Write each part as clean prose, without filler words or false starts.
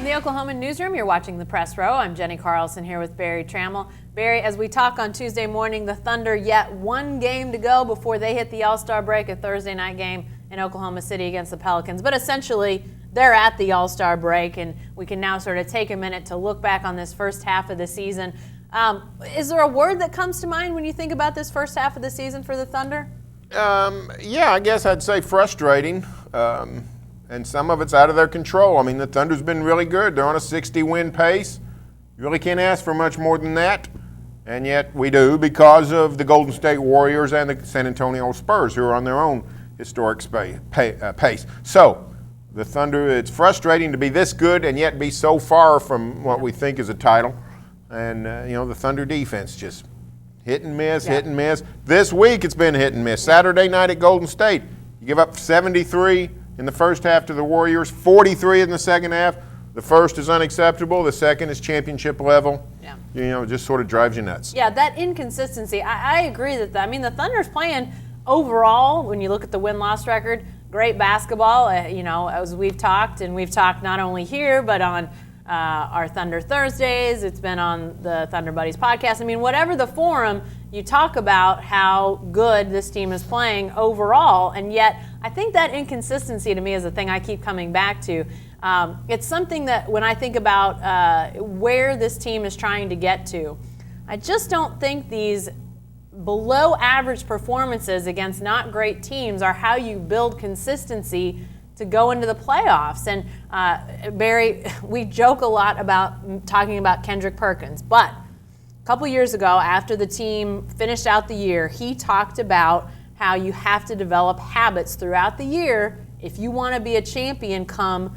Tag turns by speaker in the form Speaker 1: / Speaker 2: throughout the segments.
Speaker 1: In the Oklahoman newsroom, you're watching the Press Row. I'm Jenni Carlson here with Barry Tramel. Barry, as we talk on Tuesday morning, the Thunder yet one game to go before they hit the All-Star break, a Thursday night game in Oklahoma City against the Pelicans. But essentially, they're at the All-Star break, and we can now sort of take a minute to look back on this first half of the season. Is there a word that comes to mind when you think about this first half of the season for the Thunder?
Speaker 2: Yeah, I guess I'd say frustrating. And some of it's out of their control. I mean, the Thunder's been really good. They're on a 60-win pace. You really can't ask for much more than that. And yet we do because of the Golden State Warriors and the San Antonio Spurs, who are on their own historic pace. So the Thunder, it's frustrating to be this good and yet be so far from what we think is a title. And, the Thunder defense just hit and miss, hit and miss. This week it's been hit and miss. Saturday night at Golden State, you give up 73 in the first half to the Warriors, 43 in the second half. The first is unacceptable. The second is championship level. Yeah. It just sort of drives you nuts.
Speaker 1: Yeah, that inconsistency, I agree that, the Thunder's playing overall, when you look at the win-loss record, great basketball, as we've talked, and we've talked not only here, but on our Thunder Thursdays. It's been on the Thunder Buddies podcast. I mean, whatever the forum, you talk about how good this team is playing overall, and yet I think that inconsistency to me is the thing I keep coming back to. It's something that when I think about where this team is trying to get to, I just don't think these below average performances against not great teams are how you build consistency to go into the playoffs. And Barry, we joke a lot about talking about Kendrick Perkins, but a couple years ago, after the team finished out the year, he talked about how you have to develop habits throughout the year if you want to be a champion come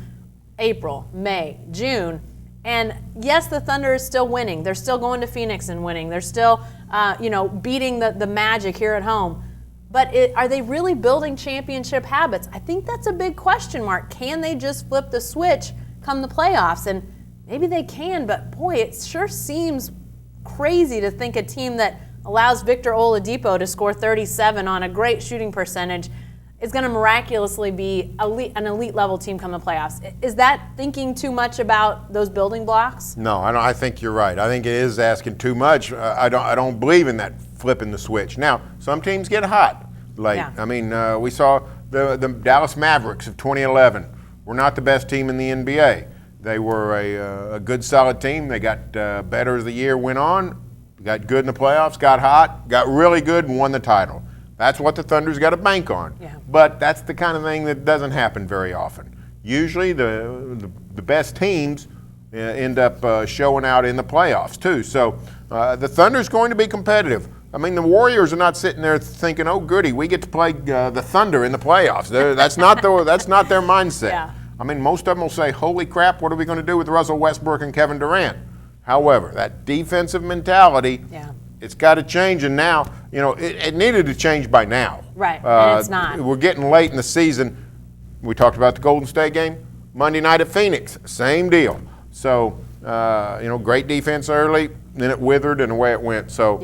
Speaker 1: April, May, June. And yes, the Thunder is still winning. They're still going to Phoenix and winning. They're still, beating the Magic here at home. But are they really building championship habits? I think that's a big question mark. Can they just flip the switch come the playoffs? And maybe they can, but boy, it sure seems crazy to think a team that allows Victor Oladipo to score 37 on a great shooting percentage is going to miraculously be an elite level team come the playoffs. Is that thinking too much about those building blocks?
Speaker 2: No, I think you're right. I think it is asking too much. I don't believe in that flipping the switch. Now, some teams get hot late. Yeah. I mean, we saw the Dallas Mavericks of 2011 were not the best team in the NBA. They were a good, solid team. They got better as the year went on, got good in the playoffs, got hot, got really good, and won the title. That's what the Thunder's got to bank on. Yeah. But that's the kind of thing that doesn't happen very often. Usually the best teams end up showing out in the playoffs too. So the Thunder's going to be competitive. I mean, the Warriors are not sitting there thinking, "Oh, goody, we get to play the Thunder in the playoffs." That's not their mindset. Yeah. I mean, most of them will say, "Holy crap, what are we going to do with Russell Westbrook and Kevin Durant?" However, that defensive mentality, it's got to change, and now, it needed to change by now.
Speaker 1: Right, and it's not.
Speaker 2: We're getting late in the season. We talked about the Golden State game. Monday night at Phoenix, same deal. So, great defense early, then it withered and away it went. So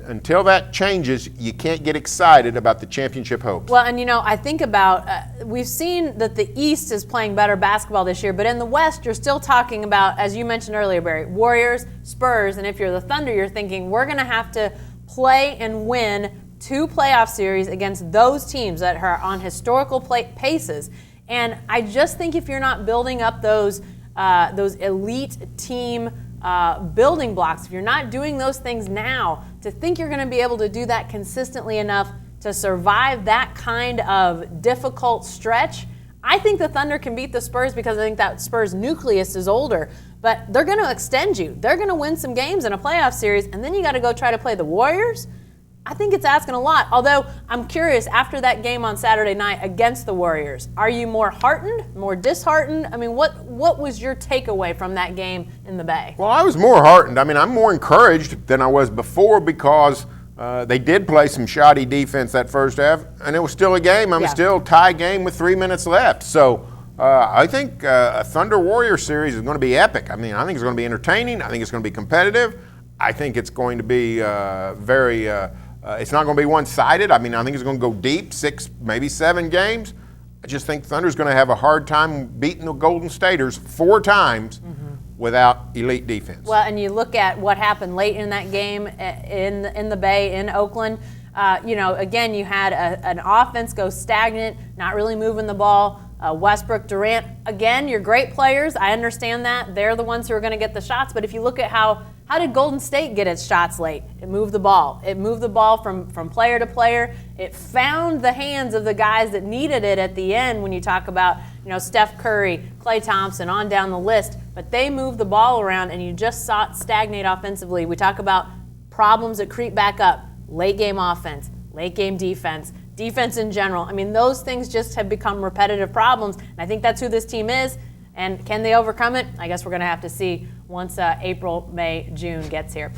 Speaker 2: until that changes, you can't get excited about the championship hopes.
Speaker 1: Well, and I think about, we've seen that the East is playing better basketball this year, but in the West, you're still talking about, as you mentioned earlier, Barry, Warriors, Spurs, and if you're the Thunder, you're thinking we're going to have to play and win 2 playoff series against those teams that are on historical paces. And I just think if you're not building up those elite team building blocks, if you're not doing those things now, to think you're going to be able to do that consistently enough to survive that kind of difficult stretch, I think the Thunder can beat the Spurs because I think that Spurs nucleus is older. But they're going to extend you. They're going to win some games in a playoff series, and then you got to go try to play the Warriors. I think it's asking a lot. Although I'm curious, after that game on Saturday night against the Warriors, are you more heartened, more disheartened? I mean, what was your takeaway from that game in the Bay?
Speaker 2: Well, I was more heartened. I mean, I'm more encouraged than I was before because they did play some shoddy defense that first half, and it was still a game. Still tie game with 3 minutes left. So I think a Thunder Warrior series is going to be epic. I mean, I think it's going to be entertaining. I think it's going to be competitive. I think it's going to be it's not going to be one-sided. I mean, I think it's going to go deep, 6, maybe 7 games. I just think Thunder's going to have a hard time beating the Golden Staters 4 times without elite defense.
Speaker 1: Well, and you look at what happened late in that game in the Bay, in Oakland. Again, you had an offense go stagnant, not really moving the ball. Westbrook, Durant, again, you're great players. I understand that. They're the ones who are going to get the shots. But if you look at how did Golden State get its shots late? It moved the ball. It moved the ball from player to player. It found the hands of the guys that needed it at the end when you talk about, Steph Curry, Klay Thompson, on down the list. But they moved the ball around, and you just saw it stagnate offensively. We talk about problems that creep back up. Late game offense, late game defense, defense in general. I mean, those things just have become repetitive problems. And I think that's who this team is. And can they overcome it? I guess we're going to have to see once April, May, June gets here.